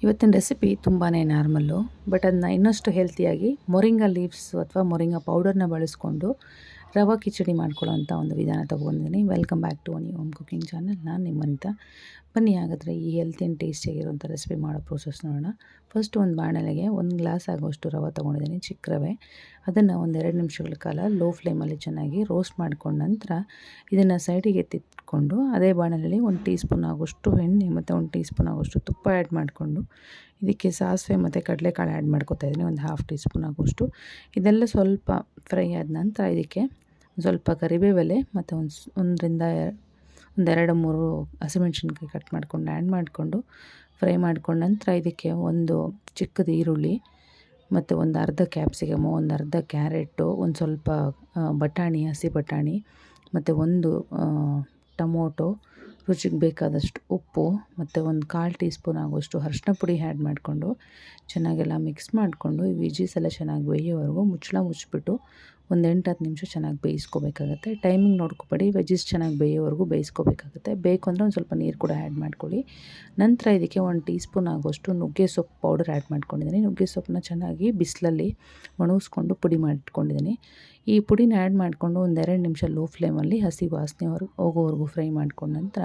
ಇವತ್ತಿನ ರೆಸಿಪಿ ತುಂಬಾ normal, but ಅದನ್ನ ಇನ್ನಷ್ಟು ಹೆಲ್ತಿಯಾಗಿ ಮೊರಿಂಗಾ ಲೀವ್ಸು ಅಥವಾ ಮೊರಿಂಗಾ ಪೌಡರ್ನ ಬಳಸ್ಕೊಂಡು ರವೆ ಕಿಚಡಿ ಮಾಡ್ಕೊಳ್ಳೋಂಥ ಒಂದು ವಿಧಾನ ತೊಗೊಂಡಿದ್ದೀನಿ. ವೆಲ್ಕಮ್ ಬ್ಯಾಕ್ ಟು ಒನಿ ಹೋಮ್ ಕುಕಿಂಗ್ ಚಾನಲ್. ನಾನು ನಿಮ್ಮ ಅನಿತಾ. ಬನ್ನಿ ಹಾಗಾದರೆ ಈ ಹೆಲ್ತಿ ಆ್ಯಂಡ್ ಟೇಸ್ಟಿಯಾಗಿರುವಂಥ ರೆಸಿಪಿ ಮಾಡೋ ಪ್ರೋಸೆಸ್ ನೋಡೋಣ. ಫಸ್ಟ್ ಒಂದು ಬಾಣಲೆಗೆ 1 ಗ್ಲಾಸ್ ಆಗುವಷ್ಟು ರವೆ ತೊಗೊಂಡಿದ್ದೀನಿ, ಚಿಕ್ಕ ರವೆ. ಅದನ್ನು ಒಂದು 2 ನಿಮಿಷಗಳ ಕಾಲ ಲೋ ಫ್ಲೇಮಲ್ಲಿ ಚೆನ್ನಾಗಿ ರೋಸ್ಟ್ ಮಾಡ್ಕೊಂಡ ನಂತರ ಇದನ್ನು ಸೈಡಿಗೆ ಎತ್ತಿಟ್ಕೊಂಡು ಅದೇ ಬಾಣಲೆಯಲ್ಲಿ 1 ಟೀ ಸ್ಪೂನ್ ಆಗುವಷ್ಟು ಎಣ್ಣೆ ಮತ್ತು 1 ಟೀ ಸ್ಪೂನ್ ಆಗುವಷ್ಟು ತುಪ್ಪ ಆ್ಯಡ್ ಮಾಡಿಕೊಂಡು ಇದಕ್ಕೆ ಸಾಸಿವೆ ಮತ್ತು ಕಡಲೆಕಾಳು ಆ್ಯಡ್ ಮಾಡ್ಕೊತಾ ಇದ್ದೀನಿ, ಒಂದು ಹಾಫ್ ಟೀ ಸ್ಪೂನ್ ಆಗುವಷ್ಟು. ಇದೆಲ್ಲ ಸ್ವಲ್ಪ ಫ್ರೈ ಆದ ನಂತರ ಇದಕ್ಕೆ ಸ್ವಲ್ಪ ಕರಿಬೇವೆಲೆ ಮತ್ತು ಒಂದರಿಂದ ಒಂದು 2-3 ಹಸಿಮೆಣ್ಸಿನ್ಕಾಯಿ ಕಟ್ ಮಾಡ್ಕೊಂಡು ಆ್ಯಡ್ ಮಾಡಿಕೊಂಡು ಫ್ರೈ ಮಾಡ್ಕೊಂಡ ನಂತರ ಇದಕ್ಕೆ ಒಂದು ಚಿಕ್ಕದು ಈರುಳ್ಳಿ ಮತ್ತು ಒಂದು ಅರ್ಧ ಕ್ಯಾಪ್ಸಿಕಮು, ಒಂದು ಅರ್ಧ ಕ್ಯಾರೆಟು, ಒಂದು ಸ್ವಲ್ಪ ಬಟಾಣಿ, ಹಸಿ ಬಟಾಣಿ ಮತ್ತು ಒಂದು ಟೊಮೊಟೊ, ರುಚಿಗೆ ಬೇಕಾದಷ್ಟು ಉಪ್ಪು ಮತ್ತು ಒಂದು 1/4 ಟೀ ಸ್ಪೂನ್ ಆಗುವಷ್ಟು ಅರಿಶಿನ ಪುಡಿ ಆ್ಯಡ್ ಮಾಡಿಕೊಂಡು ಚೆನ್ನಾಗೆಲ್ಲ ಮಿಕ್ಸ್ ಮಾಡಿಕೊಂಡು ಈ ವೆಜ್ಜೀಸ್ ಎಲ್ಲ ಚೆನ್ನಾಗಿ ಬೇಯೋವರೆಗೂ ಮುಚ್ಚಿಬಿಟ್ಟು ಒಂದು 8-10 ನಿಮಿಷ ಚೆನ್ನಾಗಿ ಬೇಯಿಸ್ಕೋಬೇಕಾಗತ್ತೆ. ಟೈಮಿಂಗ್ ನೋಡ್ಕೊಬೇಡಿ, ವೆಜ್ಜೀಸ್ ಚೆನ್ನಾಗಿ ಬೇಯೋವರೆಗೂ ಬೇಯಿಸ್ಕೋಬೇಕಾಗುತ್ತೆ. ಬೇಕು ಅಂದರೆ ಒಂದು ಸ್ವಲ್ಪ ನೀರು ಕೂಡ ಆ್ಯಡ್ ಮಾಡ್ಕೊಳ್ಳಿ. ನಂತರ ಇದಕ್ಕೆ 1 ಟೀ ಸ್ಪೂನ್ ಆಗುವಷ್ಟು ನುಗ್ಗೆ ಸೊಪ್ಪು ಪೌಡರ್ ಆ್ಯಡ್ ಮಾಡ್ಕೊಂಡಿದ್ದೀನಿ. ನುಗ್ಗೆ ಸೊಪ್ಪನ್ನ ಚೆನ್ನಾಗಿ ಬಿಸಿಲಲ್ಲಿ ಒಣಗಿಸ್ಕೊಂಡು ಪುಡಿ ಮಾಡಿಟ್ಕೊಂಡಿದ್ದೀನಿ. ಈ ಪುಡಿನ ಆ್ಯಡ್ ಮಾಡಿಕೊಂಡು ಒಂದು 2 ನಿಮಿಷ ಲೋ ಫ್ಲೇಮಲ್ಲಿ ಹಸಿ ವಾಸನೆ ಹೋಗೋವರೆಗೂ ಫ್ರೈ ಮಾಡ್ಕೊಂಡ ನಂತರ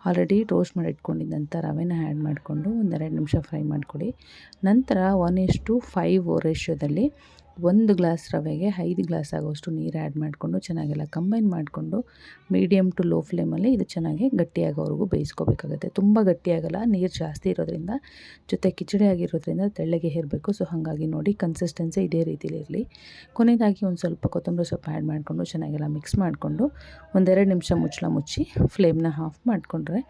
ಆಲ್ರೆಡಿ ರೋಸ್ಟ್ ಮಾಡಿ ಇಟ್ಕೊಂಡಿದ್ದಂಥ ರವೆನ ಆ್ಯಡ್ ಮಾಡಿಕೊಂಡು ಒಂದು 2 ನಿಮಿಷ ಫ್ರೈ ಮಾಡ್ಕೊಳ್ಳಿ. ನಂತರ 1:5 ರೇಷ್ಯೋದಲ್ಲಿ 1 ಗ್ಲಾಸ್ ರವೆಗೆ 5 ಗ್ಲಾಸ್ ಆಗುವಷ್ಟು ನೀರು ಆ್ಯಡ್ ಮಾಡಿಕೊಂಡು ಚೆನ್ನಾಗೆಲ್ಲ ಕಂಬೈನ್ ಮಾಡಿಕೊಂಡು ಮೀಡಿಯಮ್ ಟು ಲೋ ಫ್ಲೇಮಲ್ಲಿ ಇದು ಚೆನ್ನಾಗಿ ಗಟ್ಟಿಯಾಗೋವರೆಗೂ ಬೇಯಿಸ್ಕೋಬೇಕಾಗುತ್ತೆ. ತುಂಬ ಗಟ್ಟಿಯಾಗಲ್ಲ, ನೀರು ಜಾಸ್ತಿ ಇರೋದ್ರಿಂದ, ಜೊತೆ ಕಿಚಡಿ ಆಗಿರೋದ್ರಿಂದ ತೆಳ್ಳಗೆ ಇರಬೇಕು. ಸೊ ಹಾಗಾಗಿ ನೋಡಿ, ಕನ್ಸಿಸ್ಟೆನ್ಸಿ ಇದೇ ರೀತಿಲಿ ಇರಲಿ. ಕೊನೆಯದಾಗಿ ಒಂದು ಸ್ವಲ್ಪ ಕೊತ್ತಂಬರಿ ಸೊಪ್ಪು ಆ್ಯಡ್ ಮಾಡಿಕೊಂಡು ಚೆನ್ನಾಗೆಲ್ಲ ಮಿಕ್ಸ್ ಮಾಡಿಕೊಂಡು ಒಂದು 2 ನಿಮಿಷ ಮುಚ್ಚಿ ಫ್ಲೇಮ್ನ ಆಫ್ ಮಾಡಿಕೊಂಡ್ರೆ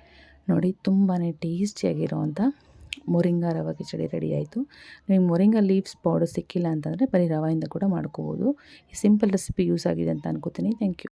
ನೋಡಿ, ತುಂಬಾ ಟೇಸ್ಟಿಯಾಗಿರೋವಂಥ ಮೊರಿಂಗಾ ರವೆ ಕಿಚಡಿ ರೆಡಿ ಆಯಿತು. ನಿಮಗೆ ಮೊರಿಂಗಾ ಲೀವ್ಸ್ ಪೌಡರ್ ಸಿಕ್ಕಿಲ್ಲ ಅಂತಂದರೆ ಬರೀ ರವೆಯಿಂದ ಕೂಡ ಮಾಡ್ಕೋಬೋದು. ಈ ಸಿಂಪಲ್ ರೆಸಿಪಿ ಯೂಸ್ ಆಗಿದೆ ಅಂತ ಅನ್ಕೋತೀನಿ. Thank you.